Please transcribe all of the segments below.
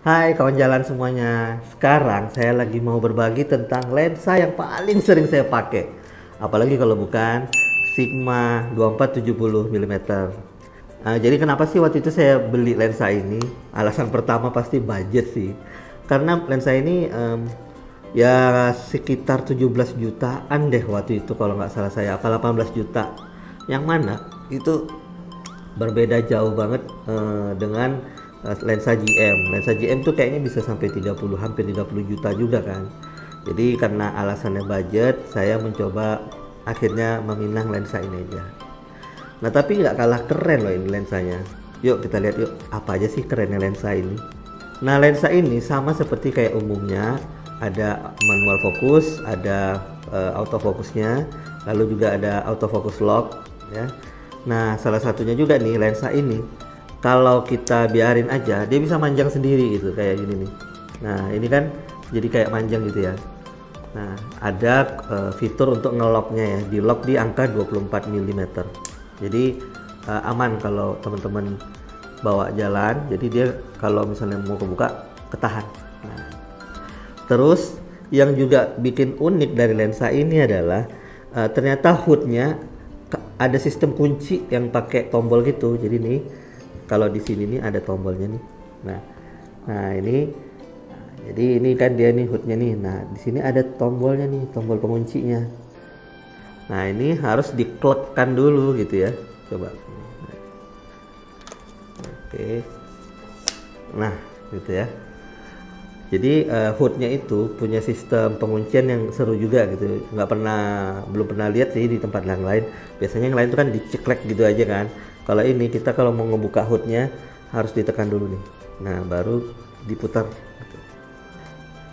Hai kawan jalan semuanya. Sekarang saya lagi mau berbagi tentang lensa yang paling sering saya pakai. Apalagi kalau bukan Sigma 2470 mm. Jadi kenapa sih waktu itu saya beli lensa ini? Alasan pertama pasti budget sih. Karena lensa ini ya sekitar 17 jutaan deh waktu itu kalau nggak salah saya, apa 18 juta. Yang mana itu berbeda jauh banget dengan lensa GM. Lensa GM tuh kayaknya bisa sampai 30, hampir 30 juta juga kan. Jadi karena alasannya budget, saya mencoba akhirnya meminang lensa ini aja. Nah tapi nggak kalah keren loh ini lensanya. Yuk kita lihat yuk, apa aja sih kerennya lensa ini. Nah lensa ini sama seperti kayak umumnya, ada manual fokus, ada autofokusnya, lalu juga ada autofocus lock ya. Nah salah satunya juga nih lensa ini, kalau kita biarin aja dia bisa manjang sendiri gitu kayak gini nih. Nah ini kan jadi kayak manjang gitu ya. Nah ada fitur untuk ngelocknya ya, di lock di angka 24 mm. Jadi aman kalau teman-teman bawa jalan, jadi dia kalau misalnya mau kebuka ketahan. Nah, terus yang juga bikin unik dari lensa ini adalah ternyata hoodnya ada sistem kunci yang pakai tombol gitu. Jadi nih kalau di sini nih ada tombolnya nih. Nah ini, jadi ini kan dia nih hoodnya nih. Nah di sini ada tombolnya nih, tombol penguncinya. Nah ini harus diklekkan dulu gitu ya. Coba. Oke. Nah gitu ya. Jadi hoodnya itu punya sistem penguncian yang seru juga gitu. Belum pernah lihat sih di tempat yang lain. Biasanya yang lain itu kan diceklek gitu aja kan. Kalau ini kita kalau mau ngebuka hoodnya harus ditekan dulu nih. Nah baru diputar.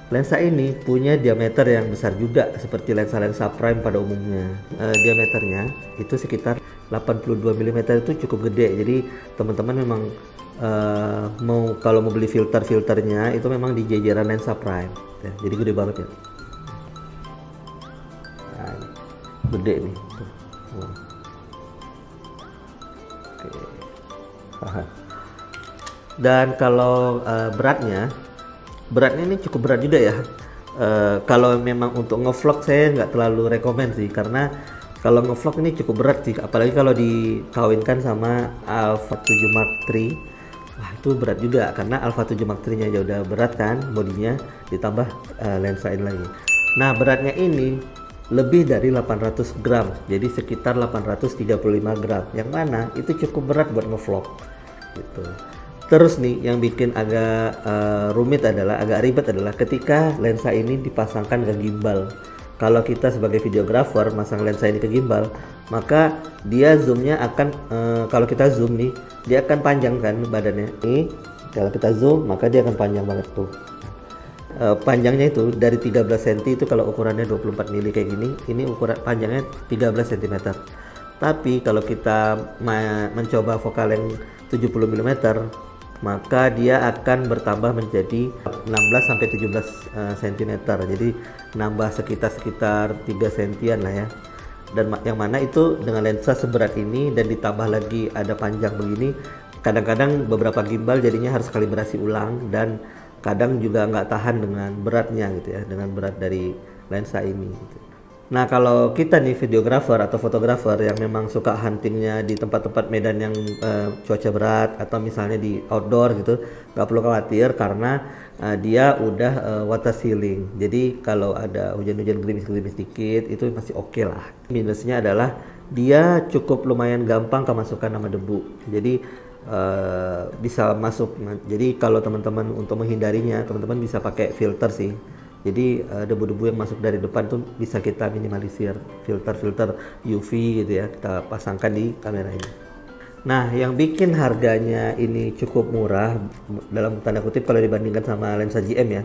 Lensa ini punya diameter yang besar juga seperti lensa-lensa prime pada umumnya. Diameternya itu sekitar 82 mm, itu cukup gede. Jadi teman-teman memang kalau mau beli filternya itu memang di jajaran lensa prime ya, jadi gede banget ya. Nah, gede nih tuh. Oke. Dan kalau beratnya ini cukup berat juga ya. Kalau memang untuk ngevlog saya nggak terlalu rekomend sih, karena kalau ngevlog ini cukup berat sih, apalagi kalau dikawinkan sama Alpha 7 Mark III. Wah itu berat juga, karena Alpha 7 Mark III nya aja udah berat kan bodinya, ditambah lensa ini lagi. Nah beratnya ini lebih dari 800 gram, jadi sekitar 835 gram, yang mana itu cukup berat buat ngevlog gitu. Terus nih yang bikin agak agak ribet adalah ketika lensa ini dipasangkan ke gimbal. Kalau kita sebagai videografer masang lensa ini ke gimbal, maka dia zoomnya akan kalau kita zoom nih, dia akan panjang kan badannya. Ini kalau kita zoom maka dia akan panjang banget tuh. Panjangnya itu dari 13 cm itu kalau ukurannya 24 mili kayak gini, ini ukuran panjangnya 13 cm. Tapi kalau kita mencoba fokal yang 70 mm, maka dia akan bertambah menjadi 16 sampai 17 cm. Jadi nambah sekitar 3 sentian lah ya. Dan yang mana itu dengan lensa seberat ini dan ditambah lagi ada panjang begini, kadang-kadang beberapa gimbal jadinya harus kalibrasi ulang, dan kadang juga nggak tahan dengan beratnya gitu ya, dengan berat dari lensa ini gitu. Nah kalau kita nih videografer atau fotografer yang memang suka huntingnya di tempat-tempat medan yang cuaca berat, atau misalnya di outdoor gitu, nggak perlu khawatir karena dia udah water sealing. Jadi kalau ada hujan-hujan gerimis-gerimis dikit itu masih oke lah. Minusnya adalah dia cukup lumayan gampang kemasukan sama debu. Jadi bisa masuk. Jadi kalau teman-teman untuk menghindarinya, teman-teman bisa pakai filter sih. Jadi debu-debu yang masuk dari depan tuh bisa kita minimalisir, filter UV gitu ya, kita pasangkan di kamera ini. Nah yang bikin harganya ini cukup murah dalam tanda kutip kalau dibandingkan sama lensa GM ya,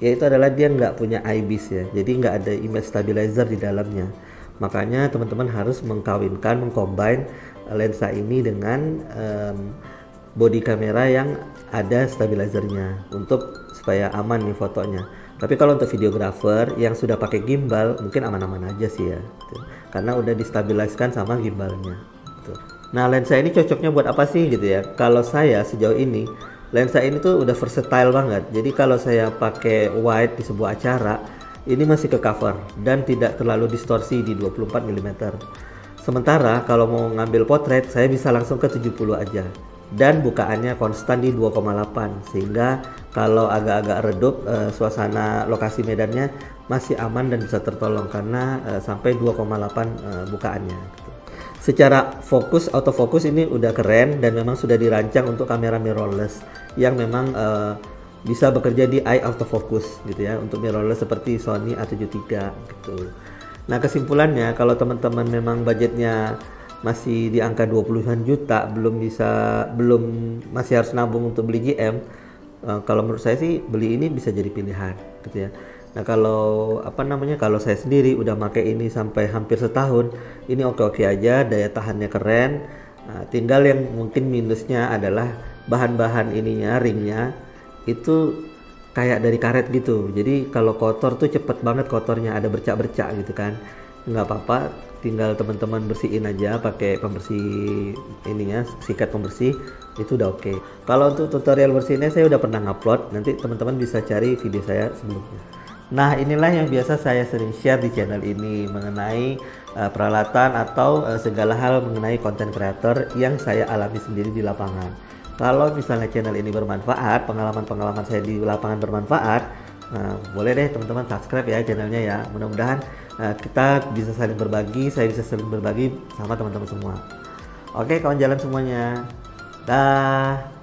yaitu adalah dia nggak punya IBIS ya, jadi nggak ada image stabilizer di dalamnya. Makanya teman-teman harus mengcombine lensa ini dengan body kamera yang ada stabilizernya untuk supaya aman nih fotonya. Tapi kalau untuk videografer yang sudah pakai gimbal mungkin aman-aman aja sih ya, gitu. Karena udah distabiliskan sama gimbalnya gitu. Nah lensa ini cocoknya buat apa sih gitu ya? Kalau saya sejauh ini lensa ini tuh udah versatile banget. Jadi kalau saya pakai wide di sebuah acara, ini masih ke cover dan tidak terlalu distorsi di 24 mm. Sementara kalau mau ngambil potret, saya bisa langsung ke 70 aja. Dan bukaannya konstan di 2,8, sehingga kalau agak-agak redup suasana lokasi medannya masih aman dan bisa tertolong karena sampai 2,8 bukaannya gitu. Secara fokus, autofocus ini udah keren dan memang sudah dirancang untuk kamera mirrorless yang memang bisa bekerja di eye autofocus gitu ya, untuk mirrorless seperti Sony A73 gitu. Nah, kesimpulannya kalau teman-teman memang budgetnya masih di angka 20-an juta, masih harus nabung untuk beli GM, kalau menurut saya sih beli ini bisa jadi pilihan gitu ya. Nah, kalau saya sendiri udah pakai ini sampai hampir setahun, ini oke-oke aja, daya tahannya keren. Nah, tinggal yang mungkin minusnya adalah bahan-bahan ininya, ringnya itu kayak dari karet gitu. Jadi kalau kotor tuh cepet banget kotornya, ada bercak-bercak gitu kan. Nggak apa-apa, tinggal teman-teman bersihin aja pakai pembersih ininya, sikat pembersih, itu udah oke. Kalau untuk tutorial bersihnya saya udah pernah ngupload, nanti teman-teman bisa cari video saya sebelumnya. Nah, inilah yang biasa saya sering share di channel ini mengenai peralatan atau segala hal mengenai konten creator yang saya alami sendiri di lapangan. Kalau misalnya channel ini bermanfaat, pengalaman-pengalaman saya di lapangan bermanfaat, boleh deh teman-teman subscribe ya channelnya ya. Mudah-mudahan kita bisa saling berbagi, saya bisa saling berbagi sama teman-teman semua. Oke, kawan jalan semuanya. Dah.